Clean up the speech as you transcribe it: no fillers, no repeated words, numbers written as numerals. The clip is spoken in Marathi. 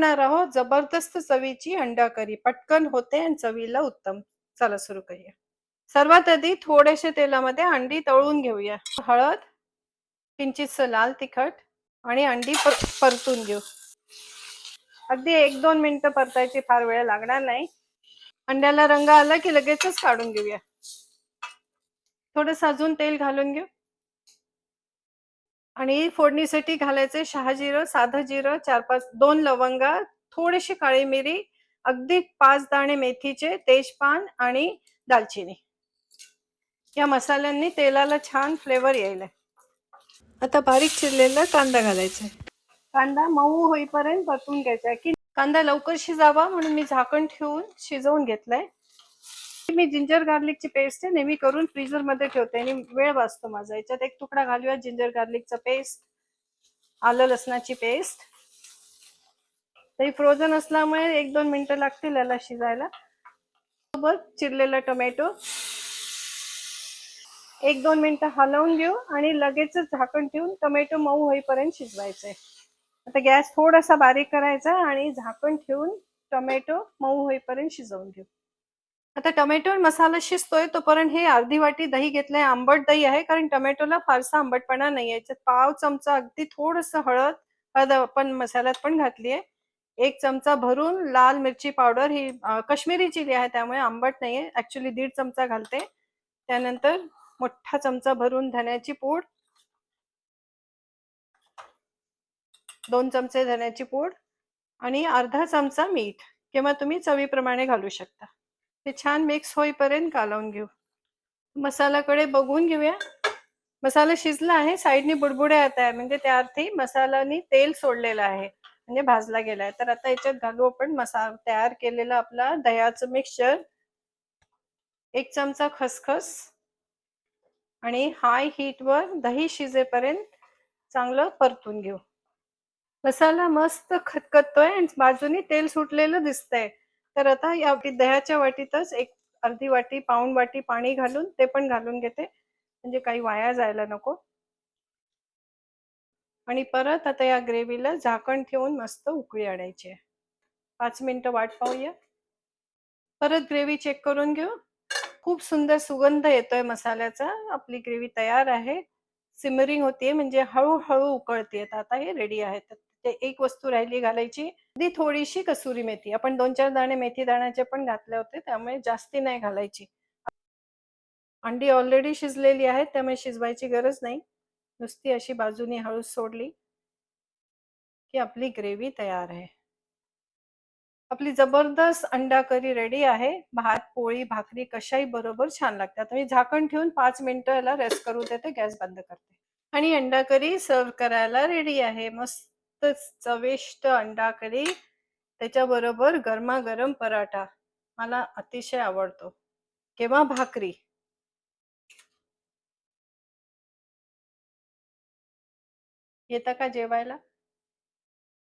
करणार आहोत जबरदस्त चवीची अंडा करी. पटकन होते आणि चवीला उत्तम. चला सुरू करूया. सर्वात आधी थोडेसे तेलामध्ये अंडी तळून घेऊया. हळद, किंचितसं लाल तिखट आणि अंडी परतून घेऊ. अगदी 1-2 मिनिटं परतायची, फार वेळ लागणार नाही. अंड्याला रंग आला की लगेचच काढून घेऊया. थोडंसं अजून तेल घालून घेऊ आणि फोडणीसाठी घालायचे शहाजिरं, साधं जिरं, 4-5 2 लवंगा, थोडीशी काळी मिरी, अगदी 5 दाणे मेथीचे, तेजपान आणि दालचिनी. या मसाल्यांनी तेलाला छान फ्लेवर येईल. आता बारीक चिरलेला कांदा घालायचा. कांदा मऊ होईपर्यंत परतून घ्यायचा की कांदा लवकर शिजावा म्हणून मी झाकण ठेवून शिजवून घेतलाय. मी जिंजर गार्लिकची पेस्ट आहे नेहमी करून फ्रीजर मध्ये ठेवते आणि वेळ वाचतो माझा. याच्यात एक तुकडा घालूया जिंजर गार्लिकचा पेस्ट, आलं लसणाची पेस्ट. तरी फ्रोझन असल्यामुळे 1-2 मिनिटं लागतील याला शिजायला. सोबत चिरलेला टोमॅटो 1-2 मिनिटं हलवून घेऊ आणि लगेचच झाकण ठेवून टोमॅटो मऊ होईपर्यंत शिजवायचंय. आता गॅस थोडासा बारीक करायचा आणि झाकण ठेवून टोमॅटो मऊ होईपर्यंत शिजवून घेऊ. आता टोमॅटो मसाला शिजतोय तोपर्यंत हे अर्धी वाटी दही घेतलंय. आंबट दही आहे कारण टोमॅटोला फारसा आंबटपणा नाही. याच्यात पाव चमचा अगदी थोडंसं हळद आपण मसाल्यात पण घातली आहे. 1 चमचा भरून लाल मिरची पावडर, ही काश्मीरी चिली आहे त्यामुळे आंबट नाहीये. ऍक्च्युली 1.5 चमचा घालते. त्यानंतर मोठा चमचा भरून धण्याची पूड, 2 चमचे धण्याची पूड आणि अर्धा चमचा मीठ किंवा तुम्ही चवीप्रमाणे घालू शकता. ते छान मिक्स होईपर्यंत कालवून घेऊ. मसाल्याकडे बघून घेऊया. मसाला शिजला आहे, साईडनी बुडबुड्या येत आहे म्हणजे त्या अर्थी मसाल्याने तेल सोडलेलं आहे, म्हणजे भाजला गेलाय. तर आता याच्यात घालू आपण मसाला तयार केलेला आपला दह्याचं मिक्सचर. 1 चमचा खसखस आणि हाय हीटवर दही शिजेपर्यंत चांगलं परतून घेऊ. मसाला मस्त खदखदतोय आणि बाजूनी तेल सुटलेलं दिसतंय. तर आता या दह्याच्या वाटीतच एक अर्धी वाटी, पाऊण वाटी पाणी घालून ते पण घालून घेते, म्हणजे काही वाया जायला नको. आणि परत आता या ग्रेव्हीला झाकण ठेवून मस्त उकळी आणायची आहे. 5 मिनिटं वाट पाहूया. परत ग्रेव्ही चेक करून घेऊ. खूप सुंदर सुगंध येतोय मसाल्याचा. आपली ग्रेव्ही तयार आहे. सिमरिंग होतीये म्हणजे हळूहळू उकळते. आता हे रेडी आहे. ते एक वस्तू राहिली घालायची, अगदी थोडीशी कसुरी मेथी. आपण 2-4 दाणे मेथी दाण्याचे पण घातले होते त्यामुळे जास्ती नाही घालायची. अंडी ऑलरेडी शिजलेली आहेत त्यामुळे शिजवायची गरज नाही. नुसती अशी बाजूनी हळूच सोडली की आपली ग्रेव्ही तयार आहे. आपली जबरदस्त अंडा करी रेडी आहे. भात, पोळी, भाकरी कशाही बरोबर छान लागते. आता मी झाकण ठेवून 5 मिनिटं याला रेस्ट करू देते. गॅस बंद करते आणि अंडा करी सर्व करायला रेडी आहे. मस्त चविष्ट अंडा करी, त्याच्याबरोबर गरमागरम पराठा मला अतिशय आवडतो किंवा भाकरी. येता का जेवायला?